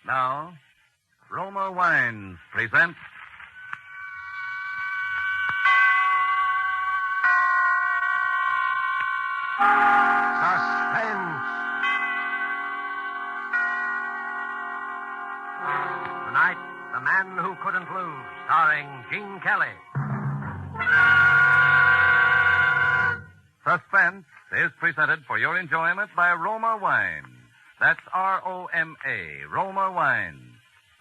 Now, Roma Wines presents Suspense. Tonight, The Man Who Couldn't Lose, starring Gene Kelly. Suspense is presented for your enjoyment by Roma Wines. That's R-O-M-A, Roma Wines.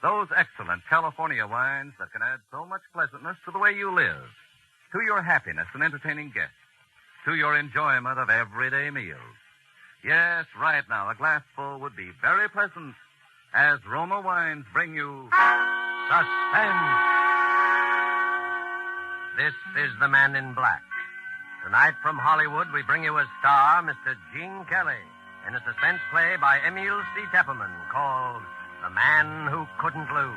Those excellent California wines that can add so much pleasantness to the way you live, to your happiness in entertaining guests, to your enjoyment of everyday meals. Yes, right now, a glassful would be very pleasant as Roma Wines bring you Suspense. This is The Man in Black. Tonight from Hollywood, we bring you as star Mr. Gene Kelly in a suspense play by Emil C. Tepperman called The Man Who Couldn't Lose.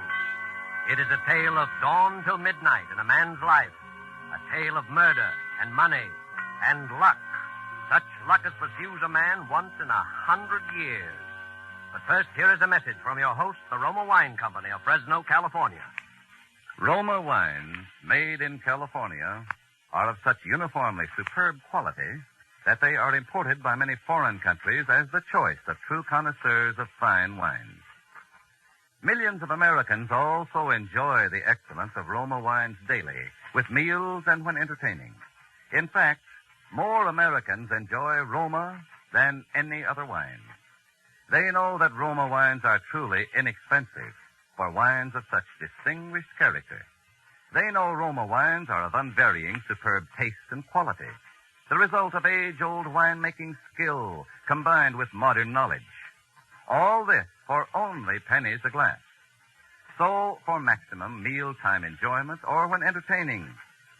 It is a tale of dawn till midnight in a man's life, a tale of murder and money and luck, such luck as pursues a man once in 100 years. But first, here is a message from your host, the Roma Wine Company of Fresno, California. Roma Wines, made in California, are of such uniformly superb quality that they are imported by many foreign countries as the choice of true connoisseurs of fine wines. Millions of Americans also enjoy the excellence of Roma Wines daily, with meals and when entertaining. In fact, more Americans enjoy Roma than any other wine. They know that Roma wines are truly inexpensive for wines of such distinguished character. They know Roma wines are of unvarying superb taste and quality, the result of age-old winemaking skill combined with modern knowledge. All this for only pennies a glass. So, for maximum mealtime enjoyment or when entertaining,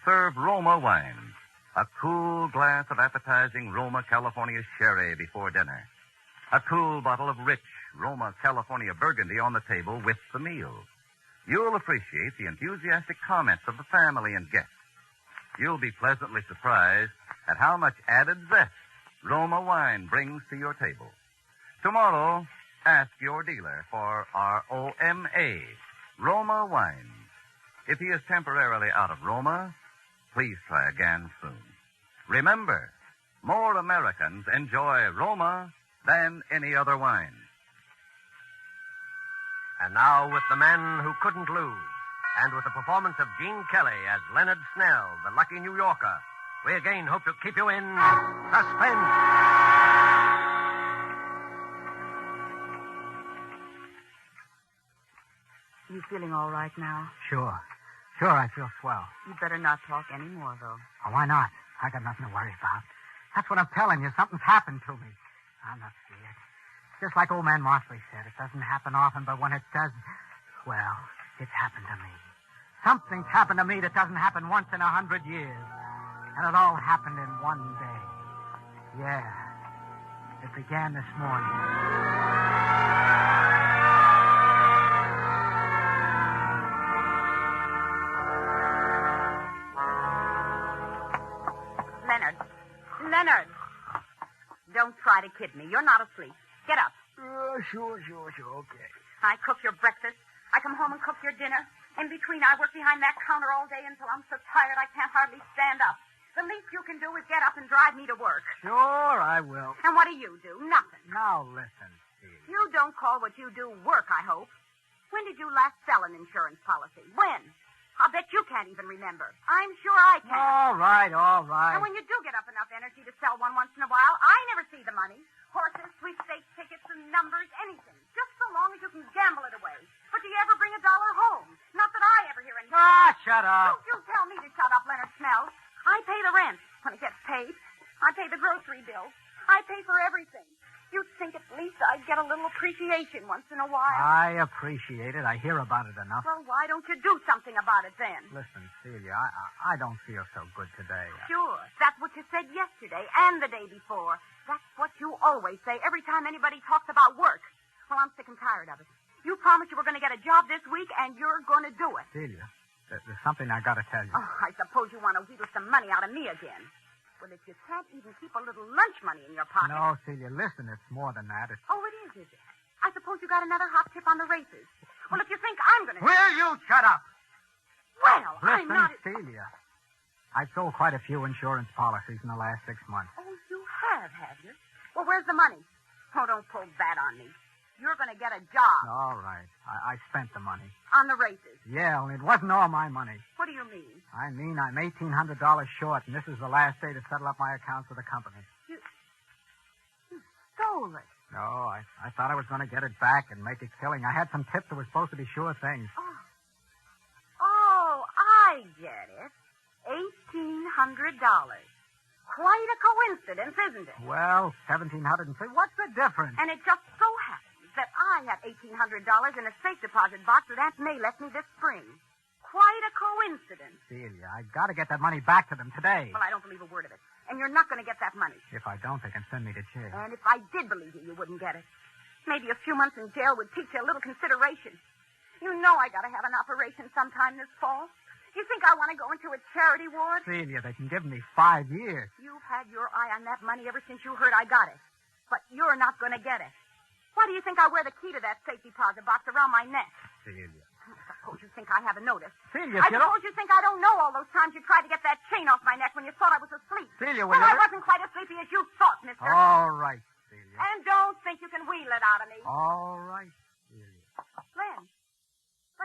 serve Roma wines, a cool glass of appetizing Roma California sherry before dinner, a cool bottle of rich Roma California Burgundy on the table with the meal. You'll appreciate the enthusiastic comments of the family and guests. You'll be pleasantly surprised at how much added zest Roma wine brings to your table. Tomorrow, ask your dealer for R-O-M-A, Roma Wines. If he is temporarily out of Roma, please try again soon. Remember, more Americans enjoy Roma than any other wine. And now, with The Man Who Couldn't Lose, and with the performance of Gene Kelly as Leonard Snell, the lucky New Yorker, we again hope to keep you in suspense. You feeling all right now? Sure, I feel swell. You better not talk any more, though. Oh, why not? I got nothing to worry about. That's what I'm telling you. Something's happened to me. I'm not scared. Just like old man Martley said, it doesn't happen often, but when it does, well, it's happened to me. Something's happened to me that doesn't happen once in 100 years. And it all happened in one day. Yeah. It began this morning. Leonard. Don't try to kid me. You're not asleep. Get up. Sure, okay. I cook your breakfast. I come home and cook your dinner. In between, I work behind that counter all day until I'm so tired I can't hardly stand up. The least you can do is get up and drive me to work. Sure, I will. And what do? Nothing. Now listen, Steve. You don't call what you do work, I hope. When did you last sell an insurance policy? When? I'll bet you can't even remember. I'm sure I can. All right. And when you do get up enough energy to sell one once in a while, I never see the money. Horses, sweepstakes, tickets, and numbers, anything. Just so long as you can gamble it away. But do you ever bring $1 home? Not that I ever hear anything. Shut up. Don't you tell me to shut up, Leonard Snell. I pay the rent when it gets paid. I pay the grocery bill. I pay for everything. You'd think at least I'd get a little appreciation once in a while. I appreciate it. I hear about it enough. Well, why don't you do something about it then? Listen, Celia, I don't feel so good today. Sure. That's what you said yesterday and the day before. That's what you always say every time anybody talks about work. Well, I'm sick and tired of it. You promised you were going to get a job this week, and you're going to do it. Celia, there's something I got to tell you. Oh, I suppose you want to wheedle some money out of me again. Well, if you can't even keep a little lunch money in your pocket... No, Celia, listen, it's more than that. Oh, it is it? I suppose you got another hot tip on the races. Well, if you think I'm going to... Will you shut up? Well, I'm Listen, not... Celia. I've sold quite a few insurance policies in the last 6 months. Oh, you have you? Well, where's the money? Oh, don't pull that on me. You're going to get a job. All right. I spent the money. On the races. Yeah, only it wasn't all my money. What do you mean? I mean, I'm $1,800 short, and this is the last day to settle up my accounts with the company. You stole it. No, I thought I was going to get it back and make a killing. I had some tips that were supposed to be sure things. Oh, I get it. $1,800. Quite a coincidence, isn't it? Well, $1,703. What's the difference? And it just so happens that I have $1,800 in a safe deposit box that Aunt May left me this spring. Quite a coincidence. Celia, I got to get that money back to them today. Well, I don't believe a word of it. And you're not going to get that money. If I don't, they can send me to jail. And if I did believe you wouldn't get it. Maybe a few months in jail would teach you a little consideration. You know I got to have an operation sometime this fall. You think I want to go into a charity ward? Celia, they can give me 5 years. You've had your eye on that money ever since you heard I got it. But you're not going to get it. Why do you think I wear the key to that safe deposit box around my neck? Celia. I suppose you think I haven't noticed. Celia, I suppose you think I don't know all those times you tried to get that chain off my neck when you thought I was asleep. Celia, well, I wasn't quite as sleepy as you thought, mister. All right, Celia. And don't think you can wheel it out of me. All right, Celia. Len,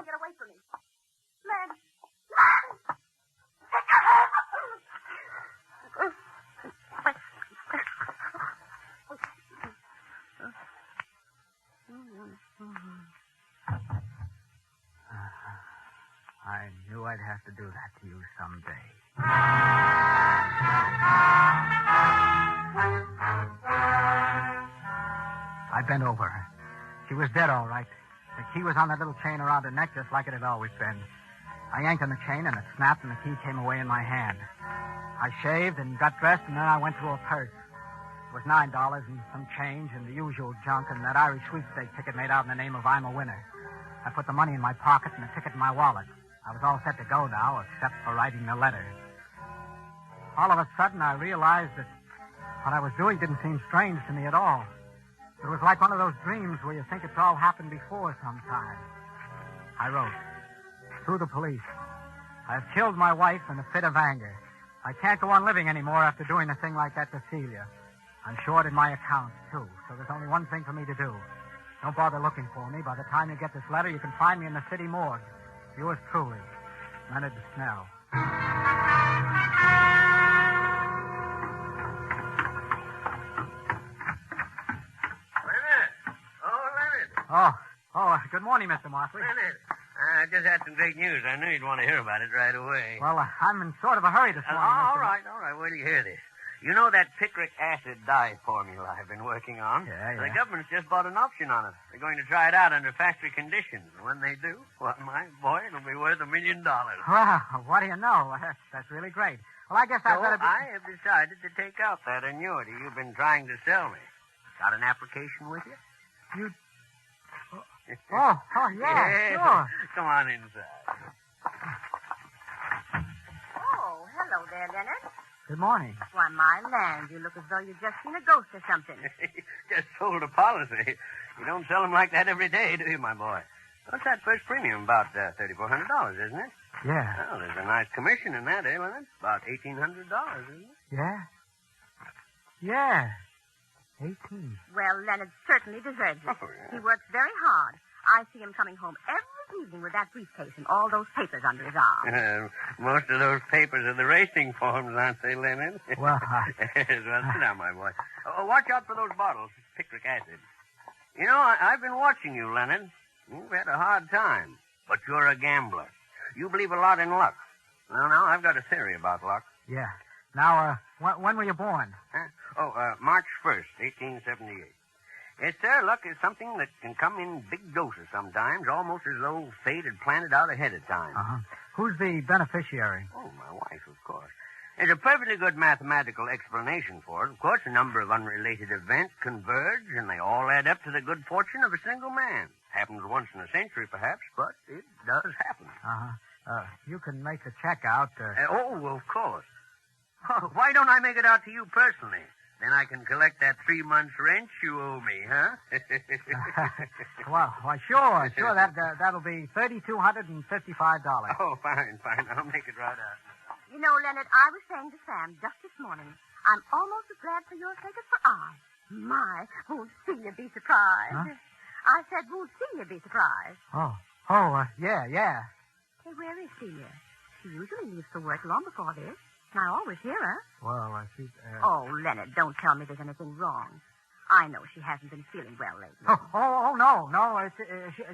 get away from me. Len! Take your hand! I knew I'd have to do that to you someday. I bent over her. She was dead, all right. The key was on that little chain around her neck, just like it had always been. I yanked on the chain, and it snapped, and the key came away in my hand. I shaved and got dressed, and then I went through a purse. It was $9 and some change and the usual junk, and that Irish sweepstake ticket made out in the name of I'm a Winner. I put the money in my pocket and the ticket in my wallet. I was all set to go now, except for writing the letter. All of a sudden, I realized that what I was doing didn't seem strange to me at all. It was like one of those dreams where you think it's all happened before sometime. I wrote, "To the police, I have killed my wife in a fit of anger. I can't go on living anymore after doing a thing like that to Celia. I'm short in my accounts, too, so there's only one thing for me to do. Don't bother looking for me. By the time you get this letter, you can find me in the city morgue. Yours truly, Leonard Snell." Oh, good morning, Mr. Mosley. Leonard, I just had some great news. I knew you'd want to hear about it right away. Well, I'm in sort of a hurry this morning. All right. Wait till you hear this. You know that picric acid dye formula I've been working on? Yeah. The government's just bought an option on it. They're going to try it out under factory conditions. And when they do, well, my boy, it'll be worth $1 million. Well, what do you know? That's really great. Well, I guess I better... I have decided to take out that annuity you've been trying to sell me. Got an application with you? You... Oh, yeah, sure. Come on inside. Oh, hello there, Leonard. Good morning. Why, my land, you look as though you'd just seen a ghost or something. Just sold a policy. You don't sell them like that every day, do you, my boy? What's that first premium? About $3,400, isn't it? Yeah. Well, there's a nice commission in that, Leonard? About $1,800, isn't it? Yeah? Yeah. 18. Well, Leonard certainly deserves it. Oh, yeah. He works very hard. I see him coming home every evening with that briefcase and all those papers under his arm. Most of those papers are the racing forms, aren't they, Leonard? Well, Yes, well, sit down, my boy. Watch out for those bottles, picric acid. You know, I've been watching you, Leonard. You've had a hard time, but you're a gambler. You believe a lot in luck. Well, now, I've got a theory about luck. yeah. Now, when were you born? March 1st, 1878. Yes, sir, luck is something that can come in big doses sometimes, almost as though fate had planned it out ahead of time. Uh-huh. Who's the beneficiary? Oh, my wife, of course. There's a perfectly good mathematical explanation for it. Of course, a number of unrelated events converge, and they all add up to the good fortune of a single man. Happens once in a century, perhaps, but it does happen. Uh-huh. You can make the check out. Of course. Why don't I make it out to you personally? Then I can collect that 3 months' rent you owe me, huh? Well, sure. That'll be $3,255. Oh, fine. I'll make it right out. You know, Leonard, I was saying to Sam just this morning, I'm almost as glad for your sake as for I. My, won't Celia be surprised? Huh? I said, won't Celia be surprised? Yeah. Hey, where is Celia? She usually leaves for work long before this. And I always hear her. Well, she's... Oh, Leonard, don't tell me there's anything wrong. I know she hasn't been feeling well lately. No.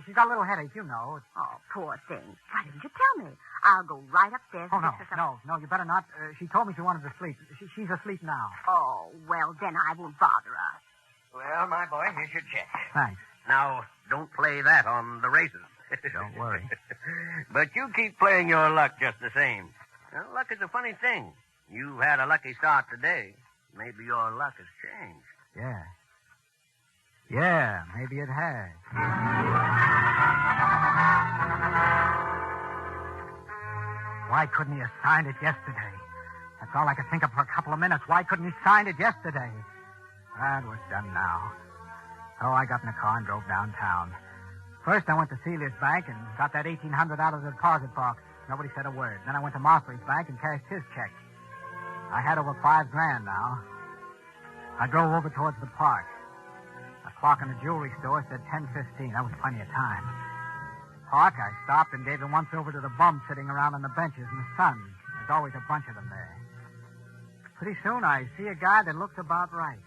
She's got a little headache, you know. Oh, poor thing. Why didn't you tell me? I'll go right upstairs and fix her some... No, you better not. She told me she wanted to sleep. She's asleep now. Oh, well, then I won't bother her. Well, my boy, here's your check. Thanks. Now, don't play that on the races. Don't worry. But you keep playing your luck just the same. Well, luck is a funny thing. You've had a lucky start today. Maybe your luck has changed. Yeah, maybe it has. Why couldn't he have signed it yesterday? That's all I could think of for a couple of minutes. Why couldn't he sign it yesterday? That was done now. So I got in the car and drove downtown. First, I went to Celia's bank and got that $1,800 out of the deposit box. Nobody said a word. Then I went to Mosley's bank and cashed his check. I had over $5,000 now. I drove over towards the park. The clock in the jewelry store said 10:15. That was plenty of time. Park, I stopped and gave the once over to the bums sitting around on the benches in the sun. There's always a bunch of them there. Pretty soon, I see a guy that looks about right.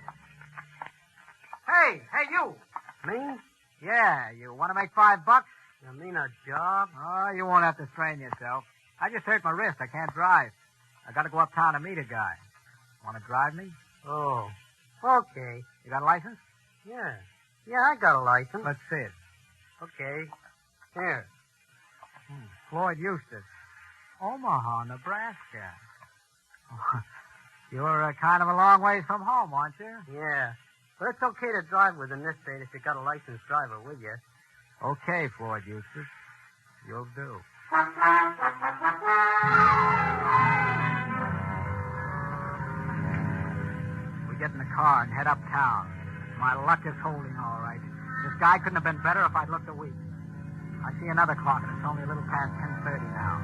Hey, you! Me? Yeah, you want to make $5? You mean a job? Oh, you won't have to strain yourself. I just hurt my wrist. I can't drive. I got to go uptown to meet a guy. Want to drive me? Oh, okay. You got a license? Yeah, I got a license. Let's see it. Okay. Here. Floyd Eustace. Omaha, Nebraska. You're kind of a long ways from home, aren't you? Yeah. But it's okay to drive within this state if you got a licensed driver with you. Okay, Floyd Eustace. You'll do. We get in the car and head uptown. My luck is holding all right. This guy couldn't have been better if I'd looked a week. I see another clock, and it's only a little past 10:30 now.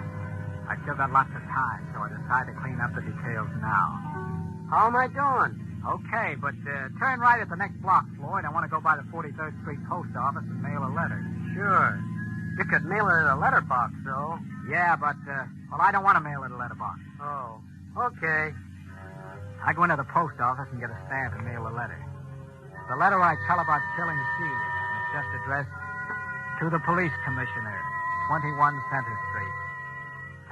I still got lots of time, so I decide to clean up the details now. How am I doing? Okay, but turn right at the next block, Floyd. I want to go by the 43rd Street Post Office and mail a letter. Sure. You could mail it at a letterbox, though. Yeah, but, I don't want to mail it at a letterbox. Oh, okay. I go into the post office and get a stamp and mail a letter. The letter I tell about killing Celia, and it's just addressed to the police commissioner, 21 Center Street.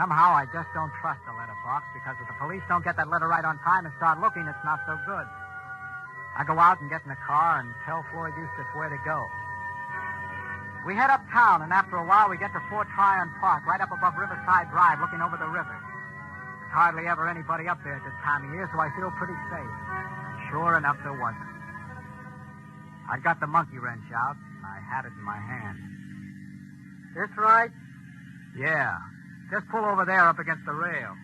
Somehow I just don't trust the letterbox because if the police don't get that letter right on time and start looking, it's not so good. I go out and get in the car and tell Floyd Eustace where to go. We head uptown, and after a while we get to Fort Tryon Park, right up above Riverside Drive, looking over the river. There's hardly ever anybody up there at this time of year, so I feel pretty safe. Sure enough, there wasn't. I got the monkey wrench out, and I had it in my hand. This right? Yeah. Just pull over there up against the rail.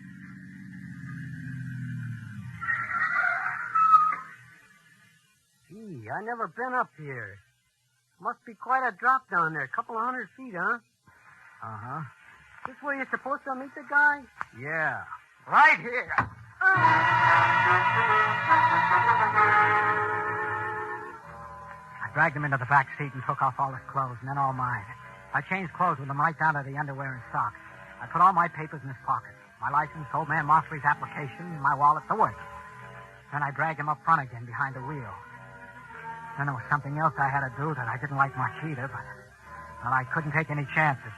Gee, I never been up here. Must be quite a drop down there. A couple of 100 feet, huh? Uh-huh. This where you're supposed to meet the guy? Yeah. Right here. I dragged him into the back seat and took off all his clothes, and then all mine. I changed clothes with him right down to the underwear and socks. I put all my papers in his pocket. My license, old man Mosley's application, my wallet, the works. Then I dragged him up front again behind the wheel. Then there was something else I had to do that I didn't like much either, but I couldn't take any chances.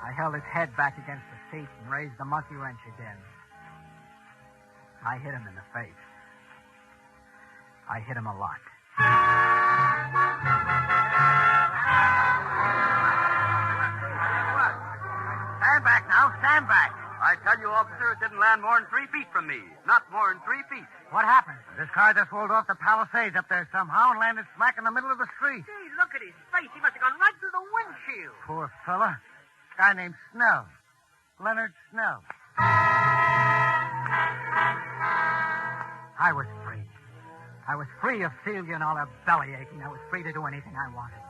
I held his head back against the seat and raised the monkey wrench again. I hit him in the face. I hit him a lot. Stand back now, stand back. I tell you, officer, it didn't land more than 3 feet from me. Not more than 3 feet. What happened? This car just rolled off the Palisades up there somehow and landed smack in the middle of the street. Gee, look at his face. He must have gone right through the windshield. Poor fella. Guy named Snell. Leonard Snell. I was free. I was free of Celia and all her belly aching. I was free to do anything I wanted.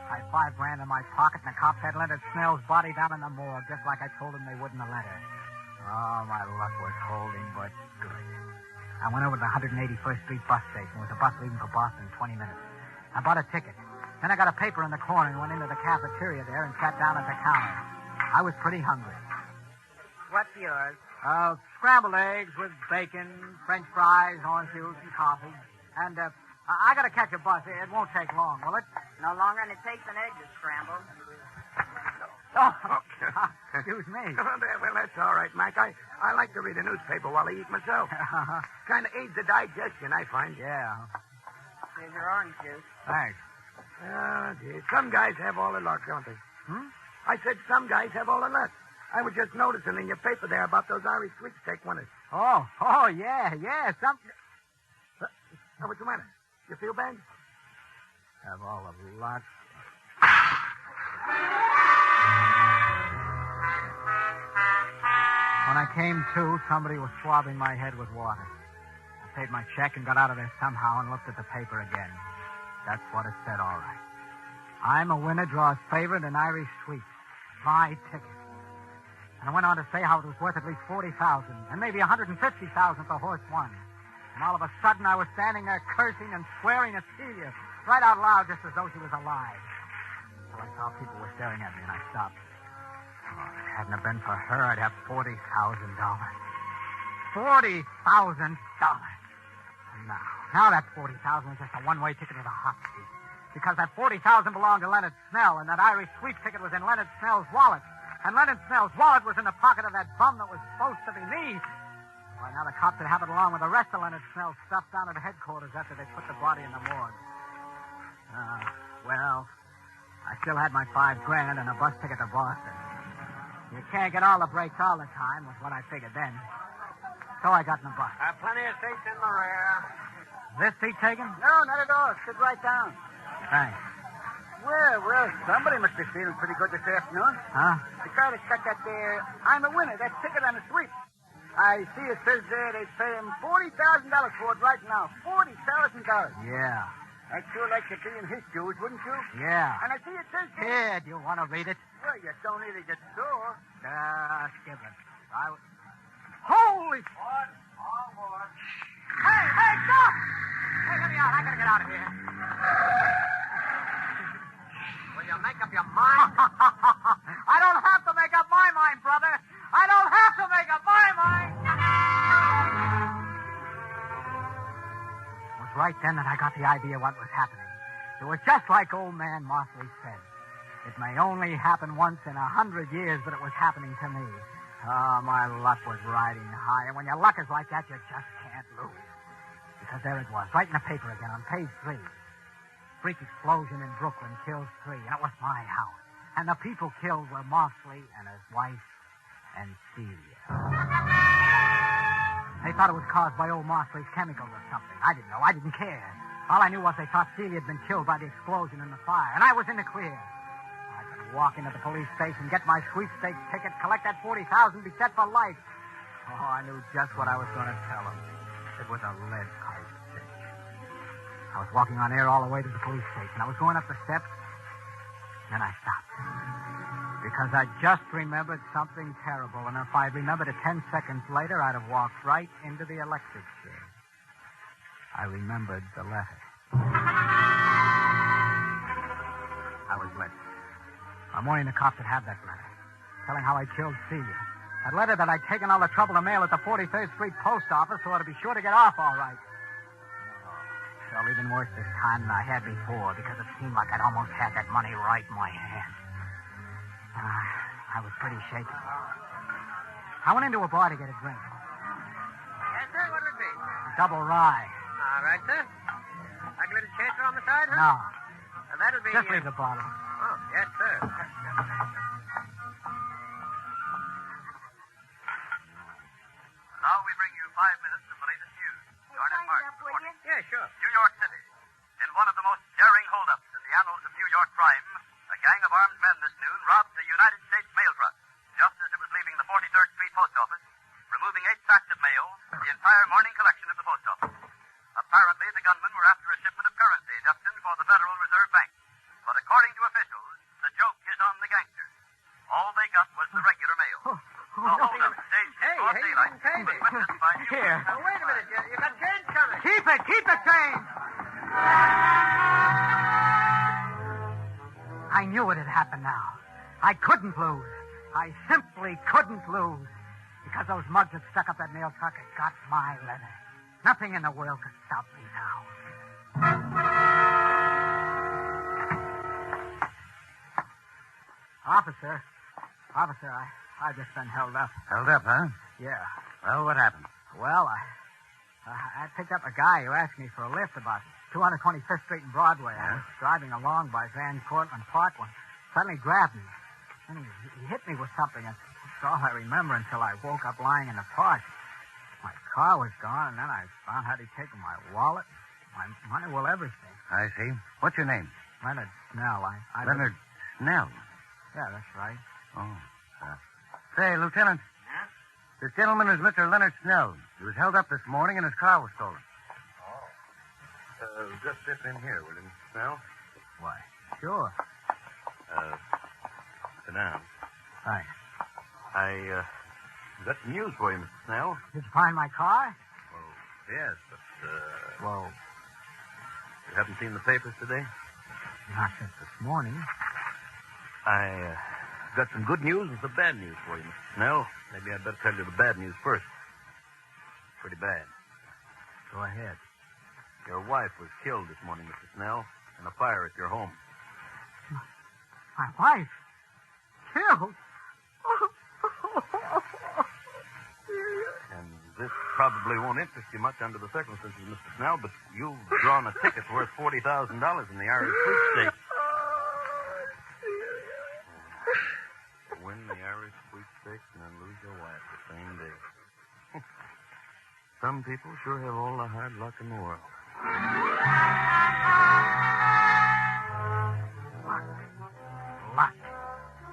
I had $5,000 in my pocket, and the cops had Leonard Snell's body down in the morgue, just like I told them they would in the letter. Oh, my luck was holding but good. I went over to the 181st Street bus station. There was a bus leaving for Boston in 20 minutes. I bought a ticket. Then I got a paper in the corner and went into the cafeteria there and sat down at the counter. I was pretty hungry. What's yours? Scrambled eggs with bacon, French fries, orange juice, and coffee. And, I gotta catch a bus. It won't take long, will it? No longer than it takes an egg to scramble. Oh, excuse me. Well, that's all right, Mike. I like to read a newspaper while I eat myself. Kind of aids the digestion, I find. Yeah. Here's your orange juice. Thanks. Oh, gee. Some guys have all the luck, don't they? I said some guys have all the luck. I was just noticing in your paper there about those Irish sweepstake winners. Oh, yeah. Oh, what's the matter? You feel bad? Have all the luck. When I came to, somebody was swabbing my head with water. I paid my check and got out of there somehow and looked at the paper again. That's what it said, all right. I'm a winner, draws favorite in Irish sweeps. My ticket. And I went on to say how it was worth at least $40,000 and maybe $150,000 if the horse won. And all of a sudden, I was standing there cursing and swearing at Celia, right out loud, just as though she was alive. So I saw people were staring at me, and I stopped. Oh, if it hadn't have been for her, I'd have $40,000. $40,000. Now that $40,000 was just a one-way ticket to the hot seat. Because that $40,000 belonged to Leonard Snell, and that Irish sweep ticket was in Leonard Snell's wallet. And Leonard Snell's wallet was in the pocket of that bum that was supposed to be me. Why, now the cops would have it along with the rest of Leonard Snell's stuff down at headquarters after they put the body in the morgue. Well, I still had my $5,000 and a bus ticket to Boston. You can't get all the breaks all the time, was what I figured then. So I got in the bus. Plenty of seats in the rear. This seat taken? No, not at all. Sit right down. Thanks. Well, somebody must be feeling pretty good this afternoon. Huh? The guy that got that there, I'm a winner, that ticket on the sweep. I see it says there they pay him $40,000 for it right now. $40,000. Yeah. I'd sure like to be in his shoes, wouldn't you? Yeah. And I see it says there... Here, do you want to read it? Well, you don't really get sore. Skip it. Holy... All aboard. Hey, stop! Hey, let me out. I gotta get out of here. Will you make up your mind? I don't have to make up my mind, brother. I don't have to make up my mind. It was right then that I got the idea what was happening. It was just like old man Mosley said. It may only happen once in 100 years, but it was happening to me. Oh, my luck was riding high, and when your luck is like that, you just can't lose. Because there it was, right in the paper again, on page 3. Freak explosion in Brooklyn kills 3, and it was my house. And the people killed were Mosley and his wife and Celia. They thought it was caused by old Mosley's chemicals or something. I didn't know. I didn't care. All I knew was they thought Celia had been killed by the explosion and the fire, and I was in the clear. I could walk into the police station, get my sweepstakes ticket, collect that $40,000, be set for life. Oh, I knew just what I was going to tell them. It was a lead pipe cinch. I was walking on air all the way to the police station. I was going up the steps, and then I stopped. Because I just remembered something terrible, and if I'd remembered it 10 seconds later, I'd have walked right into the electric chair. I remembered the letter. I was late. One morning, the cops would have that letter, telling how I killed Celia. That letter that I'd taken all the trouble to mail at the 43rd Street Post Office so I'd be sure to get off all right. Well, even worse this time than I had before, because it seemed like I'd almost had that money right in my hand. I was pretty shaky. I went into a bar to get a drink. Yes, sir. What would it be? Double rye. All right, sir. Like a little chaser on the side, huh? No. That'll be... Just leave the bottle. Oh, yes, sir. Now we bring you 5 minutes of the latest news. Garnet Martin reporting. Yeah, sure. New York City. In one of the most daring holdups in the annals of New York crime, a gang of armed men this noon robbed a United States mail truck just as it was leaving the 43rd Street Post Office, removing 8 sacks of mail, the entire morning collection of the post office. A Apparently, the gunmen were after a shipment of currency destined for the Federal Reserve Bank. But according to officials, the joke is on the gangsters. All they got was the regular mail. Hold up. Stage before daylight. Was witnessed by numerous Here. Oh, wait a minute. You got change coming. Keep it, change! I knew it had happened now. I couldn't lose. I simply couldn't lose. Because those mugs that stuck up that mail truck had got my letter. Nothing in the world could stop me now. Officer, I've just been held up. Held up, huh? Yeah. Well, what happened? Well, I picked up a guy who asked me for a lift about 225th Street and Broadway. I was driving along by Van Cortlandt Park when suddenly grabbed me. And he hit me with something. And that's all I remember until I woke up lying in the park. My car was gone, and then I found out he'd taken my wallet, my money, well, everything. I see. What's your name? Leonard Snell. Leonard Snell. Yeah, that's right. Oh. Say, Lieutenant. Yeah? This gentleman is Mr. Leonard Snell. He was held up this morning and his car was stolen. Oh. Just sit in here, will you, Mr. Snell? Why, sure. Sit down. Thanks. I got some news for you, Mr. Snell. Did you find my car? Well, yes, but, Well, you haven't seen the papers today? not since this morning. I got some good news and some bad news for you, Mr. Snell. Maybe I'd better tell you the bad news first. Pretty bad. Go ahead. Your wife was killed this morning, Mr. Snell, in a fire at your home. My wife? Killed? And this probably won't interest you much under the circumstances, Mr. Snell, but you've drawn a ticket worth $40,000 in the Irish sweepstakes. Win the Irish sweepstakes and then lose your wife the same day. Some people sure have all the hard luck in the world. Luck.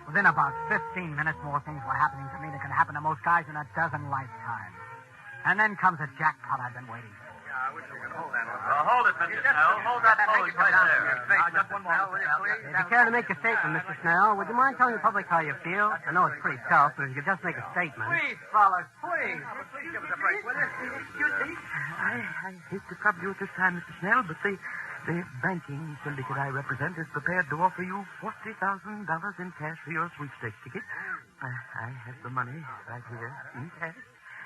Within about 15 minutes, more things were happening to me than can happen to most guys in a dozen lifetimes. And then comes a jackpot I've been waiting for. I wish you could hold that one. Hold it, Mr. Snell. Hold that pose right there. Just one more, If you care to make a statement, Mr. Snell, would you mind telling the public how you feel? I know it's pretty tough, but if you could just make a statement. Please, fellas, please. Please give us a break, will you? Excuse me. I hate to trouble you at this time, Mr. Snell, but the banking syndicate I represent is prepared to offer you $40,000 in cash for your sweepstakes ticket. I have the money right here in cash.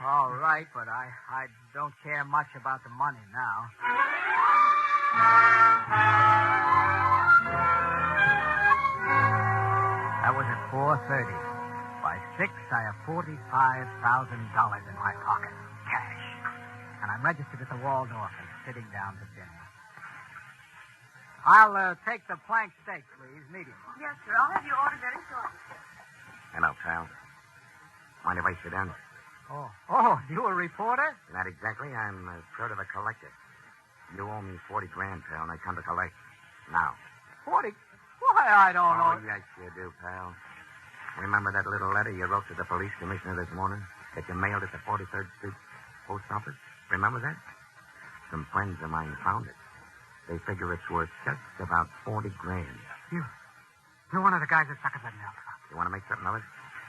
All right, but I don't care much about the money now. That was at 4:30. By 6, I have $45,000 in my pocket, cash. And I'm registered at the Waldorf and sitting down to dinner. I'll take the plank steak, please, medium. Yes, sir. I'll have you order very shortly. Hello, pal. Mind if I sit down? Oh, you a reporter? Not exactly. I'm sort of a collector. You owe me $40,000, pal, and I come to collect. Now. 40? Why, I don't Oh, know. yes, you do, pal. Remember that little letter you wrote to the police commissioner this morning that you mailed at the 43rd Street post office? Remember that? Some friends of mine found it. They figure it's worth just about $40,000. You're one of the guys that stuck at that mail truck. You want to make something of it?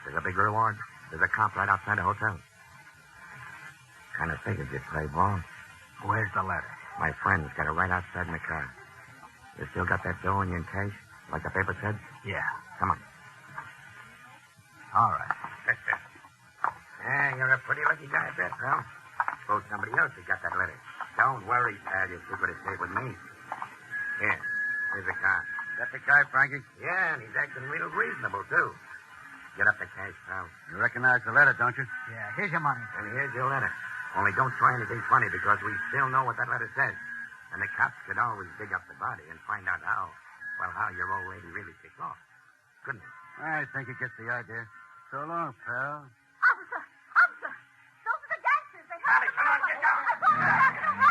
There's a big reward. There's a cop right outside the hotel. Kind of figured you'd play ball. Where's the letter? My friend's got it right outside in the car. You still got that dough in your cash, like the paper said? Yeah. Come on. All right. Yeah, you're a pretty lucky guy, I bet, pal. Suppose somebody else has got that letter. Don't worry, pal. Your secret is safe with me. Here's the car. That the guy, Frankie? Yeah, and he's acting real reasonable, too. Get up the cash, pal. You recognize the letter, don't you? Yeah, here's your money. And here's your letter. Only don't try anything funny because we still know what that letter says. And the cops could always dig up the body and find out how your old lady really kicked off. Couldn't they? I think he gets the idea. So long, pal. Officer! Those are the gangsters. They have Come on, get down.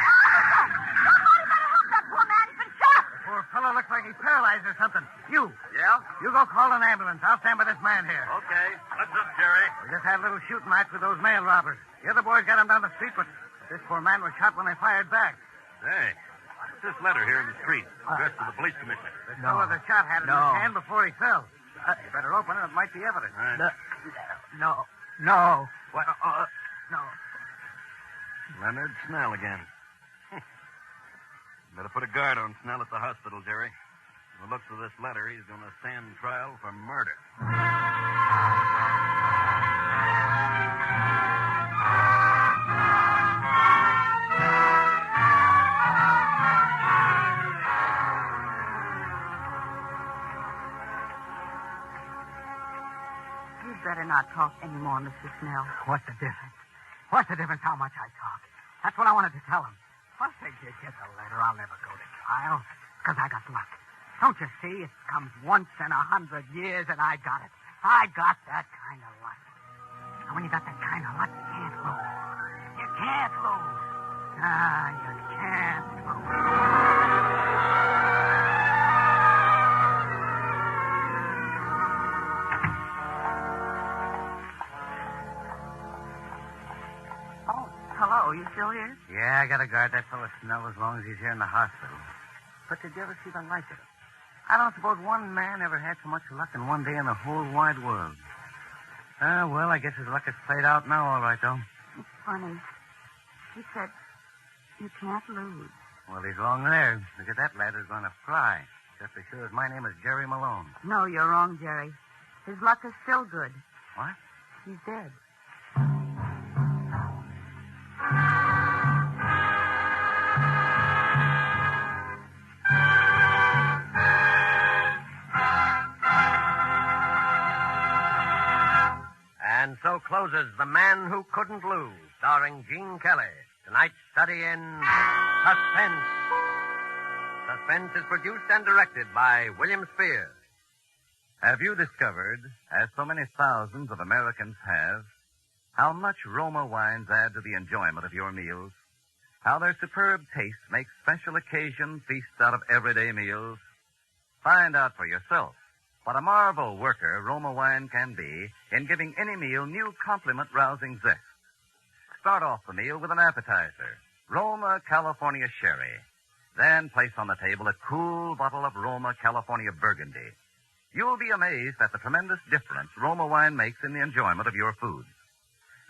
Somebody better help that poor man. He's been shot. The poor fellow looks like he's paralyzed or something. You. Yeah? You go call an ambulance. I'll stand by this man here. Okay. What's up, Jerry? We just had a little shooting match with those mail robbers. The other boys got him down the street, but this poor man was shot when they fired back. Hey, what's this letter here in the street? Addressed to the police commissioner. The fellow that shot had it in his hand before he fell. You better open it. It might be evidence. All right. No. What? No. Leonard Snell again. Better put a guard on Snell at the hospital, Jerry. From the looks of this letter, he's going to stand trial for murder. You'd better not talk anymore, Mr. Snell. What's the difference? What's the difference how much I talk? That's what I wanted to tell him. Once they did get the letter, I'll never go to trial. Because I got luck. Don't you see? It comes once in 100 years, and I got it. I got that kind of luck. And when you got that kind of luck, you can't lose. You can't lose. You can't lose. Oh, hello. You still here? Yeah, I got to guard that fellow Snell as long as he's here in the hospital. But did you ever see the like of it? I don't suppose one man ever had so much luck in one day in the whole wide world. Well, I guess his luck is played out now, all right, though. It's funny. He said, you can't lose. Well, he's wrong there. Look at that ladder's going to fry. Just as sure as my name is Jerry Malone. No, you're wrong, Jerry. His luck is still good. What? He's dead. And so closes The Man Who Couldn't Lose, starring Gene Kelly. Tonight's study in Suspense. Suspense is produced and directed by William Spears. Have you discovered, as so many thousands of Americans have, how much Roma wines add to the enjoyment of your meals? How their superb taste makes special occasion feasts out of everyday meals? Find out for yourself what a marvel worker Roma wine can be in giving any meal new compliment-rousing zest. Start off the meal with an appetizer, Roma California Sherry. Then place on the table a cool bottle of Roma California Burgundy. You'll be amazed at the tremendous difference Roma wine makes in the enjoyment of your food.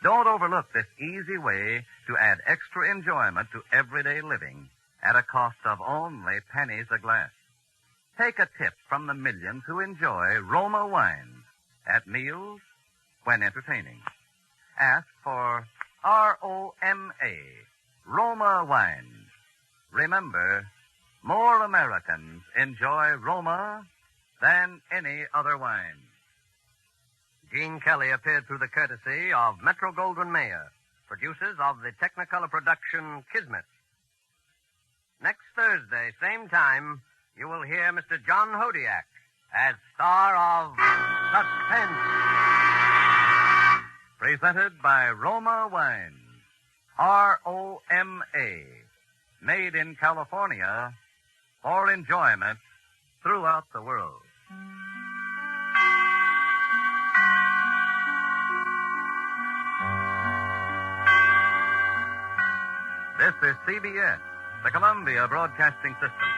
Don't overlook this easy way to add extra enjoyment to everyday living at a cost of only pennies a glass. Take a tip from the millions who enjoy Roma wines at meals when entertaining. Ask for R-O-M-A, Roma wines. Remember, more Americans enjoy Roma than any other wine. Gene Kelly appeared through the courtesy of Metro-Goldwyn-Mayer, producers of the Technicolor production Kismet. Next Thursday, same time, you will hear Mr. John Hodiak as star of Suspense. Presented by Roma Wines. R-O-M-A. Made in California for enjoyment throughout the world. This is CBS, the Columbia Broadcasting System.